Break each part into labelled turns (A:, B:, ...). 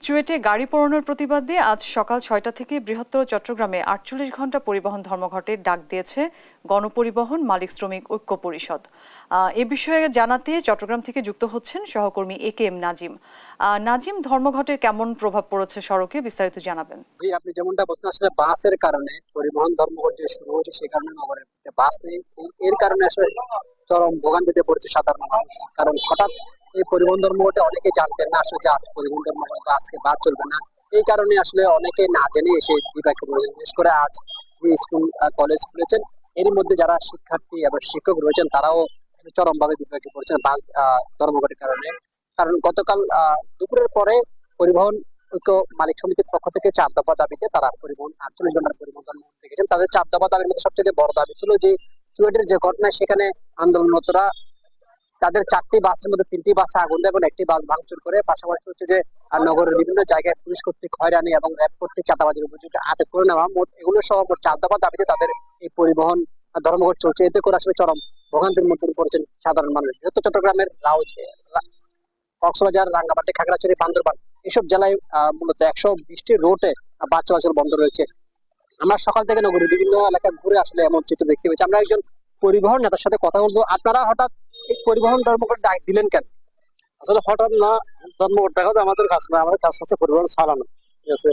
A: চুয়েটে গাড়ি পোড়ানোর প্রতিবাদে আজ সকাল ৬টা থেকে বৃহত্তর চট্টগ্রামে ৪৮ ঘণ্টা পরিবহন ধর্মঘটের ডাক দিয়েছে গণপরিবহন মালিক শ্রমিক ঐক্য পরিষদ। এ বিষয়ে জানাতে চট্টগ্রাম থেকে যুক্ত হচ্ছেন সহকর্মী একেএম নাজিম। নাজিম, ধর্মঘটের কেমন প্রভাব পড়েছে সড়কে, বিস্তারিত জানাবেন।
B: জি, আপনি যেমনটা বলছেন, আসলে বাসের কারণে পরিবহন ধর্মঘট যে শুরু হয়েছে সে কারণে নগরের বাস নেই। এর কারণে আসলে চরম ভোগান্তিতে পড়ছে সাধারণ মানুষ। কারণ হঠাৎ এই পরিবহন ধর্মঘটে অনেকে জানতেন না আসলে যে আজ পরিবহন ধর্মঘট বা আজকে বাস চলবে না। এই কারণে আসলে অনেকে না জেনে এসে বিপাকে পড়েছে। বিশেষ করে আজ যে স্কুল কলেজ খুলেছেন, এর মধ্যে যারা শিক্ষার্থী এবং শিক্ষক রয়েছেন তারাও চরম ভাবে বিপাকে পড়েছেন বাস ধর্মঘটের কারণে। কারণ গতকাল দুপুরের পরে পরিবহন ঐক্য মালিক সমিতির পক্ষ থেকে 4 দফা দাবিতে তারা পরিবহন 48 ঘন্টার পরিবহন ধর্মঘট ডেকেছেন। তাদের 4 দফা দাবির মধ্যে সবচেয়ে বড় দাবি ছিল যে চুয়েটের যে ঘটনা, সেখানে আন্দোলনরতরা তাদের 4টি বাসের মধ্যে 3টি বাসে আগুন দেয় এবং একটি বাস ভাঙচুর করে। পাশাপাশি হচ্ছে যে নগরের বিভিন্ন জায়গায় পুলিশ কর্তৃক হয়রানি এবং র্যাব কর্তৃক চাঁদাবাজির অভিযোগে আটক করে নেওয়া, মোট এগুলো সহ মোট 4 দফা দাবিতে তাদের এই পরিবহন ধর্মঘট চলছে। এতে করে আসলে চরম ভোগান্তির মধ্যে পড়েছেন সাধারণ মানুষ। যেহেতু চট্টগ্রামের কক্সবাজার, রাঙ্গামাটি, খাগড়াছড়ি, বান্দরবান এসব জেলায় মূলত 120টি রুটে বাস চলাচল বন্ধ রয়েছে। আমরা সকাল থেকে নগরীর বিভিন্ন এলাকা ঘুরে আসলে এমন চিত্র দেখতে পেয়েছি। আমরা একজন পরিবহন নেতার সাথে কথা বলবো। আপনারা হঠাৎ এই পরিবহন ধর্মঘট ডাক দিলেন কেন?
C: আসলে হঠাৎ না, ধর্মঘট দেখা আমাদের কাজ না, আমাদের কাজ হচ্ছে পরিবহন চালানো। ঠিক আছে,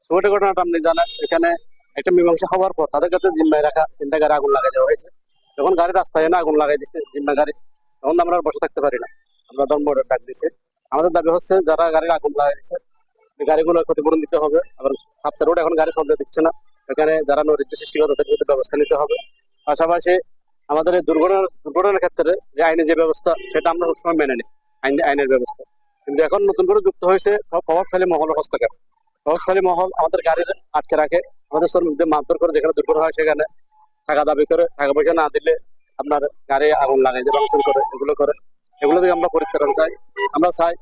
C: ছোট ঘটনাটা আপনি জানেন, এখানে একটা মীমাংসা হওয়ার পর তাদের কাছে জিম্মায় রাখা 3টা গাড়ি আগুন লাগাই দেওয়া হয়েছে। যখন গাড়ি রাস্তায় না আগুন লাগাই দিচ্ছে জিম্মা গাড়ি, তখন আমরা আর বসে থাকতে পারি না। আমরা ধর্মঘট ডাক দিচ্ছি। আমাদের দাবি হচ্ছে যারা গাড়ির আগুন লাগাই দিচ্ছে এই গাড়িগুলো ক্ষতিপূরণ দিতে হবে। আবার হাফতা রোড এখন গাড়ি চলতে দিচ্ছে না, এখানে যারা নৈরাজ্য সৃষ্টি করে তাদের বিরুদ্ধে ব্যবস্থা নিতে হবে। পাশাপাশি আমাদের এই দুর্ঘটনার ক্ষেত্রে যে আইনি যে ব্যবস্থা সেটা আমরা সবসময় মেনে নিই, আইনের ব্যবস্থা। কিন্তু এখন নতুন করে যুক্ত হয়েছে প্রভাবশালী মহলের হস্তক্ষেপ। প্রভাবশালী মহল আমাদের গাড়ির আটকে রাখে, আমাদের শ্রমিকদের মারধর করে, যেখানে দুর্ঘটনা হয় সেখানে টাকা দাবি করে, টাকা পয়সা না দিলে আপনার গাড়ি আগুন লাগাই দিয়ে ভাঙচুর করে, এগুলো থেকে আমরা পরিত্রাণ চাই। আমরা চাই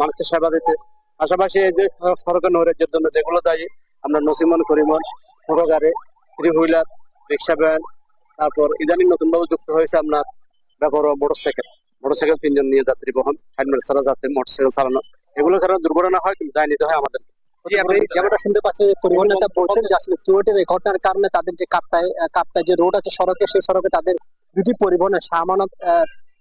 C: মানুষকে সেবা দিতে। পাশাপাশি এই যে সড়কের নৈরাজ্যের জন্য যেগুলো দায়ী, আমরা নসিমন, করিমন, ছোট গাড়ি, 3 হুইলার, রিক্সা ভ্যান, তারপর ইদানিং নতুন ভাবে যুক্ত হয়েছে আপনার ব্যাপার মোটরসাইকেল 3 জন নিয়ে যাত্রী বহন, হেলমেট ছাড়া যাত্রী মোটরসাইকেল চালানো, এগুলো ছাড়া দুর্ঘটনা হয় কিন্তু দায় নিতে হয় আমাদের।
B: আপনি যেমনটা শুনতে পাচ্ছেন, পরিবহন নেতা বলছেন যে আসলে চুয়েটের এই ঘটনার কারণে তাদের যে কাপ্তায় যে রোড আছে সড়কে, সেই সড়কে তাদের দুটি পরিবহনের সামানত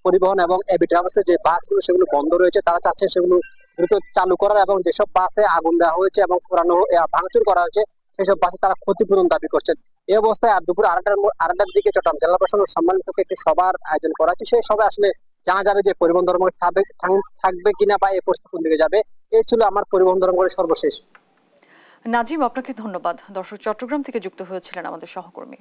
B: পরিবহন এবং এবি ট্রাভেলসের যে বাসগুলো সেগুলো বন্ধ রয়েছে। তারা চাচ্ছেন সেগুলো দ্রুত চালু করার এবং যেসব বাসে আগুন দেওয়া হয়েছে এবং ভাঙচুর করা হয়েছে সেসব বাসে তারা ক্ষতিপূরণ দাবি করছেন। এই অবস্থায় আর দুপুর 2টার দিকে চট্টগ্রাম জেলা প্রশাসনের সম্মানিত একটি সভার আয়োজন করা হয়েছে। সেই সভায় আসলে জানা যাবে যে পরিবহন ধর্মঘট থাকবে কিনা বা এই পরিস্থিতি কোন দিকে যাবে। এই ছিল আমার পরিবহন ধর্মঘটের সর্বশেষ।
A: নাজিম, আপনাকে ধন্যবাদ। দর্শক, চট্টগ্রাম থেকে যুক্ত হয়েছিলেন আমাদের সহকর্মী।